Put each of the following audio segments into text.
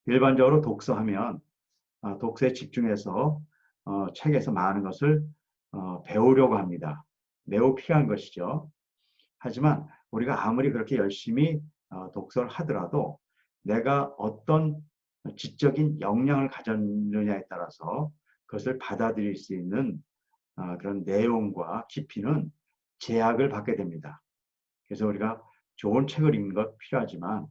일반적으로 독서하면 독서에 집중해서 책에서 많은 것을 배우려고 합니다. 매우 필요한 것이죠. 하지만 우리가 아무리 그렇게 열심히 독서를 하더라도 내가 어떤 지적인 역량을 가졌느냐에 따라서 그것을 받아들일 수 있는 그런 내용과 깊이는 제약을 받게 됩니다. 그래서 우리가 좋은 책을 읽는 것 필요하지만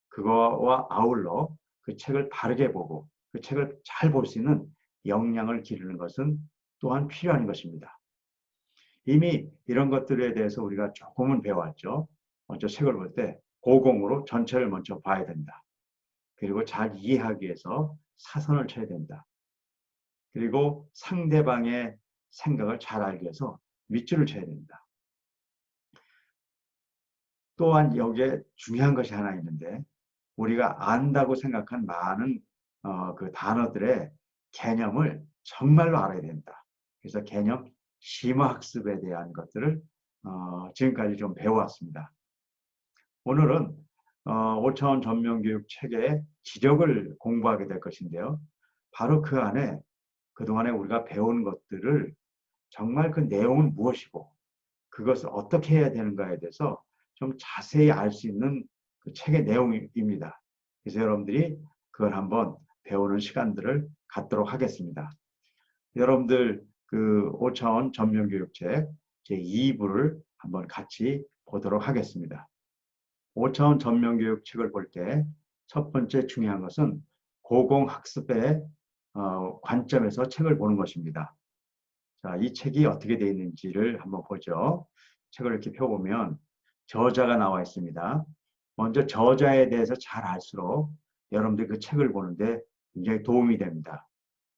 그거와 아울러 그 책을 바르게 보고 그 책을 잘 볼 수 있는 역량을 기르는 것은 또한 필요한 것입니다. 이미 이런 것들에 대해서 우리가 조금은 배워왔죠. 먼저 책을 볼 때 고공으로 전체를 먼저 봐야 된다. 그리고 잘 이해하기 위해서 사선을 쳐야 된다. 그리고 상대방의 생각을 잘 알기 위해서 밑줄을 쳐야 된다. 또한 여기에 중요한 것이 하나 있는데 우리가 안다고 생각한 많은 그 단어들의 개념을 정말로 알아야 된다. 그래서 개념 심화학습에 대한 것들을 지금까지 좀 배워왔습니다. 오늘은 5차원 전면교육 체계의 지력을 공부하게 될 것인데요. 바로 그 안에 그동안에 우리가 배운 것들을 정말 그 내용은 무엇이고 그것을 어떻게 해야 되는가에 대해서 좀 자세히 알 수 있는 그 책의 내용입니다. 그래서 여러분들이 그걸 한번 배우는 시간들을 갖도록 하겠습니다. 여러분들 그 5차원 전면교육책 제2부를 한번 같이 보도록 하겠습니다. 5차원 전면교육책을 볼 때 첫 번째 중요한 것은 고공학습의 관점에서 책을 보는 것입니다. 자, 이 책이 어떻게 되어 있는지를 한번 보죠. 책을 이렇게 펴보면 저자가 나와 있습니다. 먼저 저자에 대해서 잘 알수록 여러분들이 그 책을 보는데 굉장히 도움이 됩니다.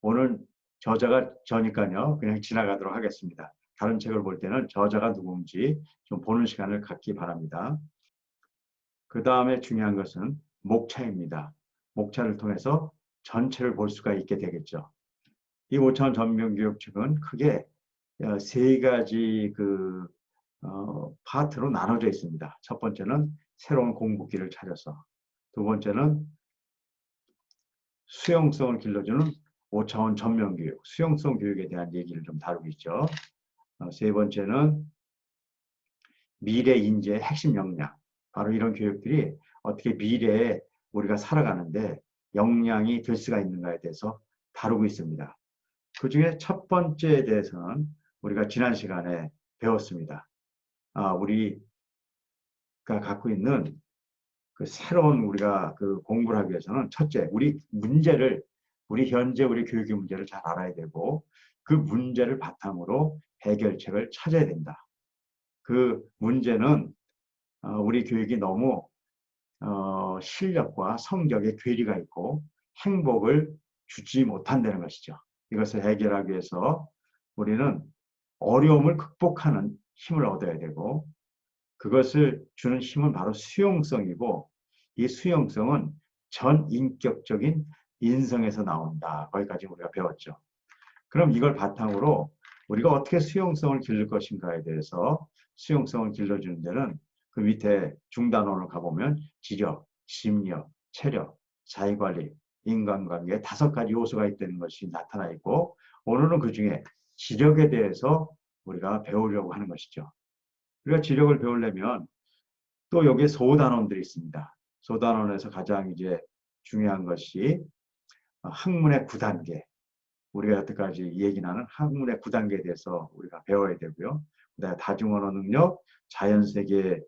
오늘 저자가 저니까요. 그냥 지나가도록 하겠습니다. 다른 책을 볼 때는 저자가 누군지 좀 보는 시간을 갖기 바랍니다. 그 다음에 중요한 것은 목차입니다. 목차를 통해서 전체를 볼 수가 있게 되겠죠. 이 5차원 전면교육책은 크게 세 가지 파트로 나눠져 있습니다. 첫 번째는 새로운 공부기를 차려서, 두 번째는 수용성을 길러주는 5차원 전면교육, 수용성 교육에 대한 얘기를 좀 다루고 있죠. 세 번째는 미래 인재의 핵심 역량, 바로 이런 교육들이 어떻게 미래에 우리가 살아가는데 역량이 될 수가 있는가에 대해서 다루고 있습니다. 그 중에 첫 번째에 대해서는 우리가 지난 시간에 배웠습니다. 우리가 갖고 있는 그 새로운 우리가 그 공부를 하기 위해서는 첫째, 우리 현재 우리 교육의 문제를 잘 알아야 되고 그 문제를 바탕으로 해결책을 찾아야 된다. 그 문제는 우리 교육이 너무 실력과 성적의 괴리가 있고 행복을 주지 못한다는 것이죠. 이것을 해결하기 위해서 우리는 어려움을 극복하는 힘을 얻어야 되고 그것을 주는 힘은 바로 수용성이고 이 수용성은 전인격적인 인성에서 나온다. 거기까지 우리가 배웠죠. 그럼 이걸 바탕으로 우리가 어떻게 수용성을 기를 것인가에 대해서 수용성을 길러주는 데는 그 밑에 중단원을 가보면 지력, 심리학, 체력, 자기관리, 인간관계 5가지 요소가 있다는 것이 나타나 있고 오늘은 그 중에 지력에 대해서 우리가 배우려고 하는 것이죠. 우리가 지력을 배우려면 또 여기에 소단원들이 있습니다. 소단원에서 가장 이제 중요한 것이 학문의 9단계. 우리가 여태까지 얘기 나는 학문의 9단계에 대해서 우리가 배워야 되고요. 그다음에 다중언어 능력, 자연세계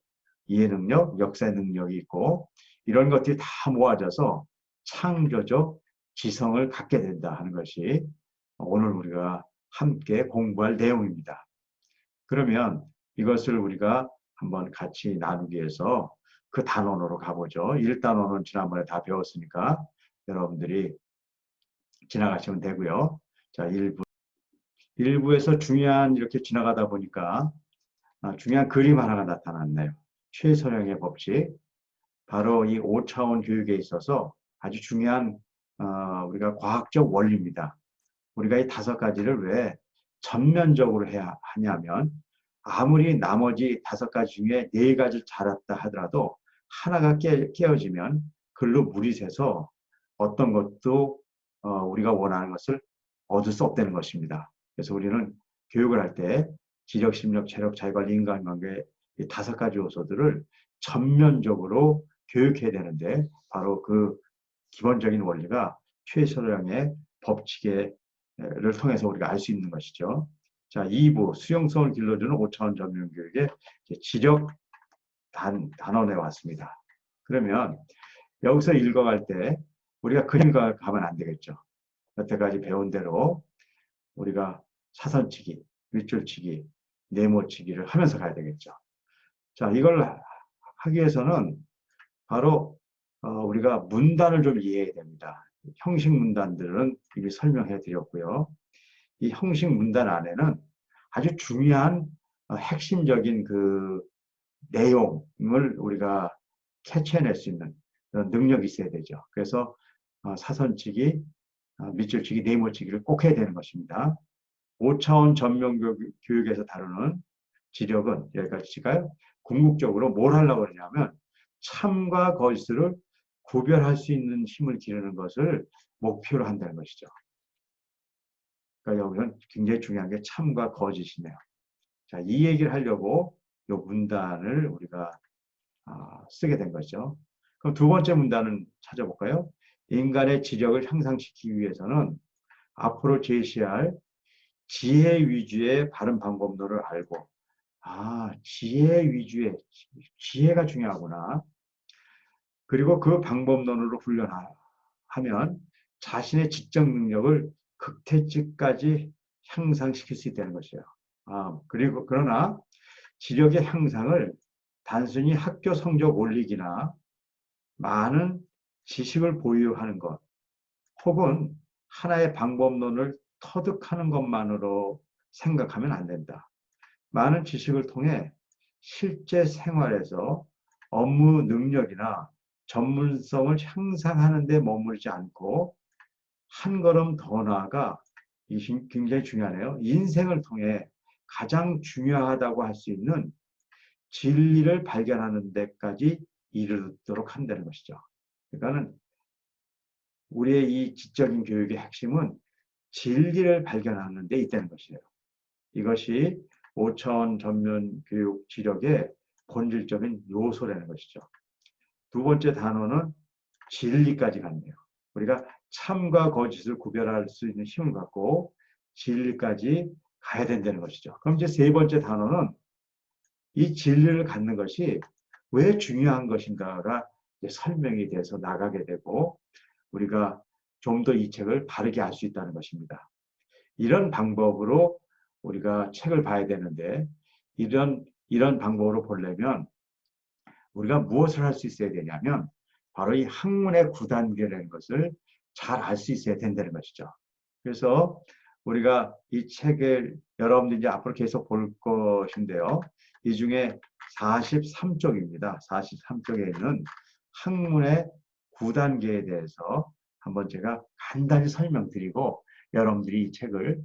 이해 능력, 역사 능력이 있고 이런 것들이 다 모아져서 창조적 지성을 갖게 된다 하는 것이 오늘 우리가 함께 공부할 내용입니다. 그러면 이것을 우리가 한번 같이 나누기 위해서 그 단원으로 가보죠. 1단원은 지난번에 다 배웠으니까 여러분들이 지나가시면 되고요. 자, 1부에서 중요한 이렇게 지나가다 보니까 중요한 그림 하나가 나타났네요. 최서영의 법칙. 바로 이 5차원 교육에 있어서 아주 중요한 우리가 과학적 원리입니다. 우리가 이 5가지를 왜 전면적으로 해야 하냐면 아무리 나머지 5가지 중에 4가지를 잘했다 하더라도 하나가 깨어지면 글로 물이 새서 어떤 것도 우리가 원하는 것을 얻을 수 없다는 것입니다. 그래서 우리는 교육을 할 때 지적, 심력, 체력, 자기관리, 인간관계 이 5가지 요소들을 전면적으로 교육해야 되는데 바로 그 기본적인 원리가 최소량의 법칙을 통해서 우리가 알 수 있는 것이죠. 자, 2부 수용성을 길러주는 5차원 전면 교육의 지적 단원에 왔습니다. 그러면 여기서 읽어갈 때 우리가 그림과 가면 안 되겠죠. 여태까지 배운 대로 우리가 사선치기, 윗줄치기, 네모치기를 하면서 가야 되겠죠. 자, 이걸 하기 위해서는 바로 우리가 문단을 좀 이해해야 됩니다. 형식 문단들은 이미 설명해 드렸고요. 이 형식 문단 안에는 아주 중요한 핵심적인 그 내용을 우리가 캐치해낼 수 있는 그런 능력이 있어야 되죠. 그래서 사선치기, 밑줄치기, 네모치기를 꼭 해야 되는 것입니다. 5차원 전면 교육에서 다루는 지력은 여기까지일까요? 궁극적으로 뭘 하려고 그러냐면 참과 거짓을 구별할 수 있는 힘을 기르는 것을 목표로 한다는 것이죠. 그러니까 여기는 굉장히 중요한 게 참과 거짓이네요. 자, 이 얘기를 하려고 이 문단을 우리가 쓰게 된 거죠. 그럼 두 번째 문단은 찾아볼까요? 인간의 지력을 향상시키기 위해서는 앞으로 제시할 지혜 위주의 바른 방법론을 알고, 지혜 위주의, 지혜가 중요하구나. 그리고 그 방법론으로 훈련하면 자신의 지적 능력을 극대치까지 향상시킬 수 있다는 것이에요. 그리고 그러나 지력의 향상을 단순히 학교 성적 올리기나 많은 지식을 보유하는 것, 혹은 하나의 방법론을 터득하는 것만으로 생각하면 안 된다. 많은 지식을 통해 실제 생활에서 업무 능력이나 전문성을 향상하는 데 머무르지 않고 한 걸음 더 나아가 굉장히 중요하네요. 인생을 통해 가장 중요하다고 할 수 있는 진리를 발견하는 데까지 이르도록 한다는 것이죠. 그러니까는 우리의 이 지적인 교육의 핵심은 진리를 발견하는 데 있다는 것이에요. 이것이 5차원 전면 교육 지력의 본질적인 요소라는 것이죠. 두 번째 단어는 진리까지 갔네요. 우리가 참과 거짓을 구별할 수 있는 힘을 갖고 진리까지 가야 된다는 것이죠. 그럼 이제 세 번째 단어는 이 진리를 갖는 것이 왜 중요한 것인가가 설명이 돼서 나가게 되고 우리가 좀 더 이 책을 바르게 알 수 있다는 것입니다. 이런 방법으로 우리가 책을 봐야 되는데 이런 방법으로 보려면 우리가 무엇을 할 수 있어야 되냐면 바로 이 학문의 9단계라는 것을 잘 알 수 있어야 된다는 것이죠. 그래서 우리가 이 책을 여러분들이 앞으로 계속 볼 것인데요. 이 중에 43쪽입니다. 43쪽에 있는 학문의 9단계에 대해서 한번 제가 간단히 설명드리고 여러분들이 이 책을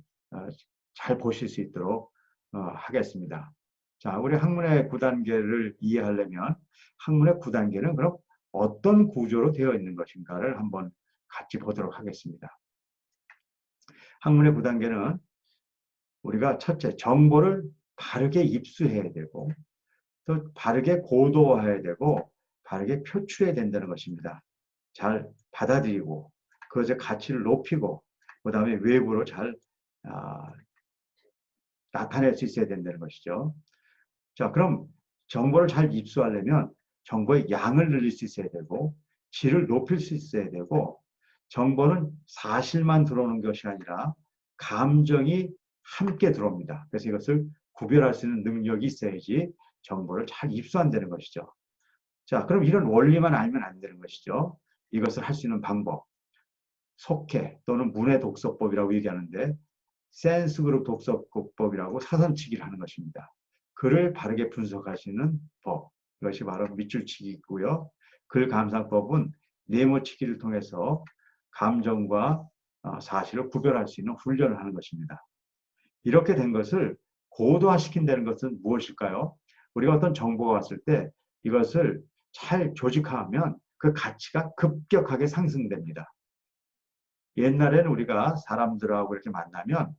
잘 보실 수 있도록 하겠습니다. 자, 우리 학문의 9단계를 이해하려면 학문의 9단계는 그럼 어떤 구조로 되어 있는 것인가를 한번 같이 보도록 하겠습니다. 학문의 9단계는 우리가 첫째, 정보를 바르게 입수해야 되고 또 바르게 고도화해야 되고 바르게 표출해야 된다는 것입니다. 잘 받아들이고 그것의 가치를 높이고 그 다음에 외부로 잘 나타낼 수 있어야 된다는 것이죠. 자, 그럼 정보를 잘 입수하려면 정보의 양을 늘릴 수 있어야 되고 질을 높일 수 있어야 되고 정보는 사실만 들어오는 것이 아니라 감정이 함께 들어옵니다. 그래서 이것을 구별할 수 있는 능력이 있어야지 정보를 잘 입수한다는 것이죠. 자, 그럼 이런 원리만 알면 안 되는 것이죠. 이것을 할 수 있는 방법, 속해 또는 문해 독서법이라고 얘기하는데 센스 그룹 독서법이라고 사선치기를 하는 것입니다. 글을 바르게 분석하시는 법, 이것이 바로 밑줄치기고요. 글 감상법은 네모치기를 통해서 감정과 사실을 구별할 수 있는 훈련을 하는 것입니다. 이렇게 된 것을 고도화시킨다는 것은 무엇일까요? 우리가 어떤 정보가 왔을 때 이것을 잘 조직화하면 그 가치가 급격하게 상승됩니다. 옛날에는 우리가 사람들하고 이렇게 만나면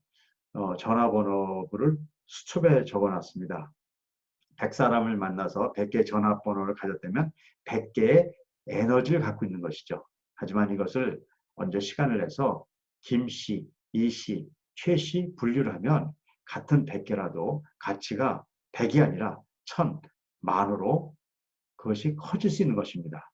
전화번호를 수첩에 적어놨습니다. 100사람을 만나서 100개의 전화번호를 가졌다면 100개의 에너지를 갖고 있는 것이죠. 하지만 이것을 먼저 시간을 내서 김씨, 이씨, 최씨 분류를 하면 같은 100개라도 가치가 100이 아니라 1000, 만으로 그것이 커질 수 있는 것입니다.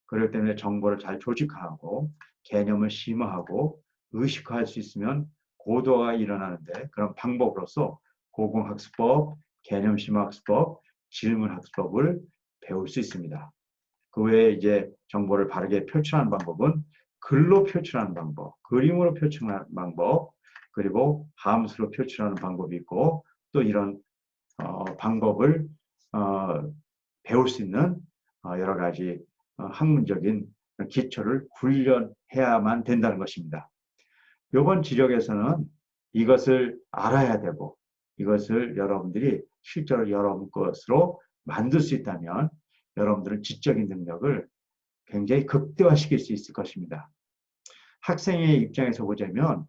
그렇기 때문에 정보를 잘 조직화하고 개념을 심화하고 의식화할 수 있으면 고도화가 일어나는데 그런 방법으로서 고공학습법, 개념심화학습법, 질문학습법을 배울 수 있습니다. 그 외에 이제 정보를 바르게 표출하는 방법은 글로 표출하는 방법, 그림으로 표출하는 방법, 그리고 함수로 표출하는 방법이 있고 또 이런 방법을 배울 수 있는 여러 가지 학문적인 기초를 훈련해야만 된다는 것입니다. 이번 지적에서는 이것을 알아야 되고 이것을 여러분들이 실제로 여러분 것으로 만들 수 있다면 여러분들은 지적인 능력을 굉장히 극대화시킬 수 있을 것입니다. 학생의 입장에서 보자면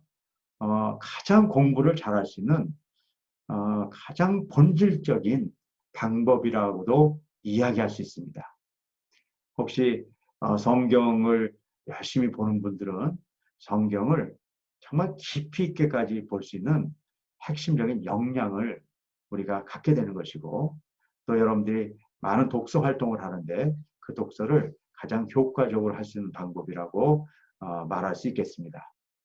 가장 공부를 잘할 수 있는 가장 본질적인 방법이라고도 이야기할 수 있습니다. 혹시 성경을 열심히 보는 분들은 성경을 정말 깊이 있게까지 볼 수 있는 핵심적인 역량을 우리가 갖게 되는 것이고 또 여러분들이 많은 독서 활동을 하는데 그 독서를 가장 효과적으로 할 수 있는 방법이라고 말할 수 있겠습니다.